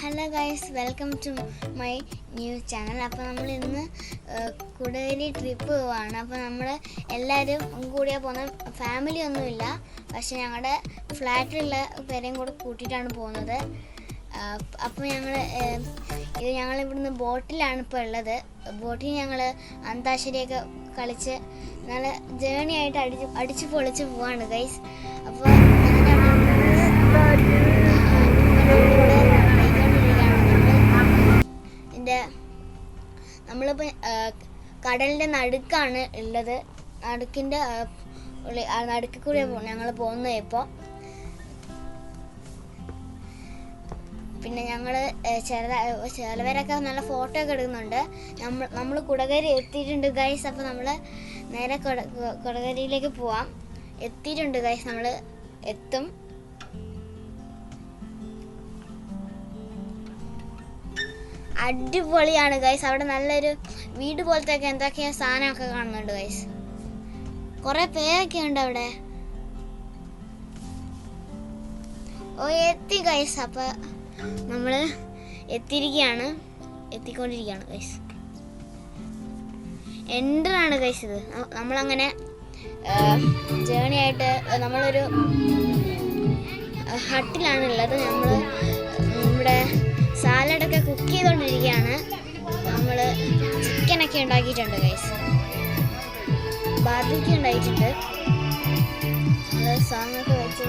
Hello guys, welcome to my new channel. അപ്പോൾ നമ്മൾ ഇന്ന് കുടകരി ട്രിപ്പ് പോവാണ്. അപ്പോൾ നമ്മൾ എല്ലാവരും കൂടിയാൽ പോകുന്ന ഫാമിലി ഒന്നുമില്ല, പക്ഷെ ഞങ്ങളുടെ ഫ്ലാറ്റിലുള്ള പേരെയും കൂടെ കൂട്ടിയിട്ടാണ് പോകുന്നത്. അപ്പോൾ ഞങ്ങൾ ഇവിടുന്ന് ബോട്ടിലാണ് ഇപ്പോൾ ഉള്ളത്. ബോട്ടിൽ ഞങ്ങൾ അന്താക്ഷരിയൊക്കെ കളിച്ച് നല്ല ജേണി ആയിട്ട് അടിച്ച് പൊളിച്ച് പോവാണ് ഗൈസ്. അപ്പോൾ നമ്മളിപ്പോൾ കടലിൻ്റെ നടുക്കാണ് ഉള്ളത്. നടുക്കിൽ കൂടെ ഞങ്ങൾ പോകുന്നത് ഇപ്പോൾ. പിന്നെ ഞങ്ങൾ ചിലവരൊക്കെ നല്ല ഫോട്ടോ ഒക്കെ എടുക്കുന്നുണ്ട്. നമ്മൾ കുടകരി എത്തിയിട്ടുണ്ട് ഗൈസ്. അപ്പോൾ നമ്മൾ നേരെ കുടകരിയിലേക്ക് പോവാം. എത്തിയിട്ടുണ്ട് ഗൈസ്, നമ്മൾ എത്തും. അടിപൊളിയാണ് ഗൈസ്. അവിടെ നല്ലൊരു വീട് പോലത്തെ ഒക്കെ എന്തൊക്കെയാ സാധനമൊക്കെ കാണുന്നുണ്ട് ഗൈസ്. കുറേ പേരൊക്കെ ഉണ്ട് അവിടെ. എത്തി ഗൈസ്. അപ്പം നമ്മൾ എത്തിക്കൊണ്ടിരിക്കുകയാണ് ഗൈസ്. എൻ്ററാണ് ഗൈസ് ഇത്. നമ്മളങ്ങനെ ജേണി ആയിട്ട് നമ്മളൊരു ഹട്ടിലാണ് ഉള്ളത്. നമ്മൾ ഇവിടെ സാലഡൊക്കെ കുക്ക് ചെയ്തുകൊണ്ടിരിക്കുകയാണ്. നമ്മൾ ചിക്കനൊക്കെ ഉണ്ടാക്കിയിട്ടുണ്ട് ഗൈസ്. ബാർബിക്യൂ ഉണ്ടായിട്ടുണ്ട്. നമ്മൾ സോങ്ങൊക്കെ വെച്ച്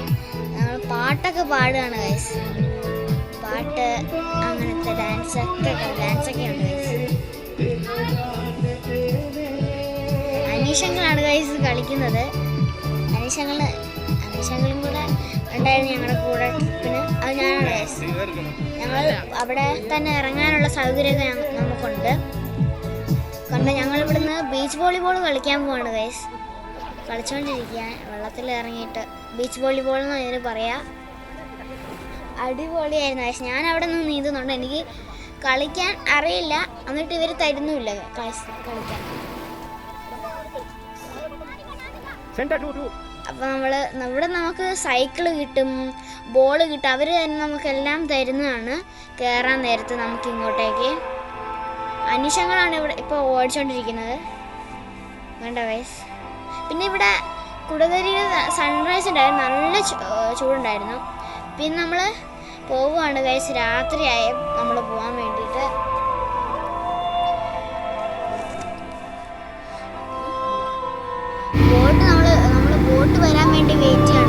ഞങ്ങൾ പാട്ടൊക്കെ പാടുകയാണ് ഗൈസ്. പാട്ട് അങ്ങനത്തെ ഡാൻസൊക്കെ ഉണ്ട് ഗൈസ്. അനീഷങ്ങളാണ് ഗൈസ് കളിക്കുന്നത്. അനീഷങ്ങളും കൂടെ ഉണ്ടായിരുന്നു ഞങ്ങളുടെ കൂടെ ട്രിപ്പിന്. അത് ഞാനാണ് ഗൈസ്. ഞങ്ങൾ അവിടെ തന്നെ ഇറങ്ങാനുള്ള സൗകര്യമൊക്കെ നമുക്കുണ്ട്. കാരണം ഞങ്ങൾ ഇവിടുന്ന് ബീച്ച് വോളിബോൾ കളിക്കാൻ പോവാണ് ഗൈസ്. കളിച്ചുകൊണ്ടിരിക്കുക വെള്ളത്തിൽ ഇറങ്ങിയിട്ട്. ബീച്ച് വോളിബോൾ എന്ന് അതിന് പറയാം. അടിപൊളിയായിരുന്നു ഗൈസ്. ഞാൻ അവിടെ നിന്ന് നീന്തുന്നുണ്ട്. എനിക്ക് കളിക്കാൻ അറിയില്ല, എന്നിട്ട് ഇവർ തരുന്നുമില്ല കളിക്കാൻ. അപ്പോൾ ഇവിടെ നമുക്ക് സൈക്കിള് കിട്ടും, ബോള് കിട്ടും. അവർ തന്നെ നമുക്കെല്ലാം തരുന്നതാണ് കയറാൻ നേരത്ത് നമുക്ക് ഇങ്ങോട്ടേക്ക്. അനീഷങ്ങളാണ് ഇവിടെ ഇപ്പോൾ ഓടിച്ചുകൊണ്ടിരിക്കുന്നത്. വേണ്ട വയസ്സ്. പിന്നെ ഇവിടെ കുടകരിയിൽ സൺറൈസ് ഉണ്ടായിരുന്നു, നല്ല ചൂടുണ്ടായിരുന്നു. പിന്നെ നമ്മൾ പോവുകയാണ് ഗൈസ്. രാത്രിയായി നമ്മൾ പോകാൻ വേണ്ടിയിട്ട്. ബോട്ട് വരാൻ വേണ്ടി വെയിറ്റ് ചെയ്യണം.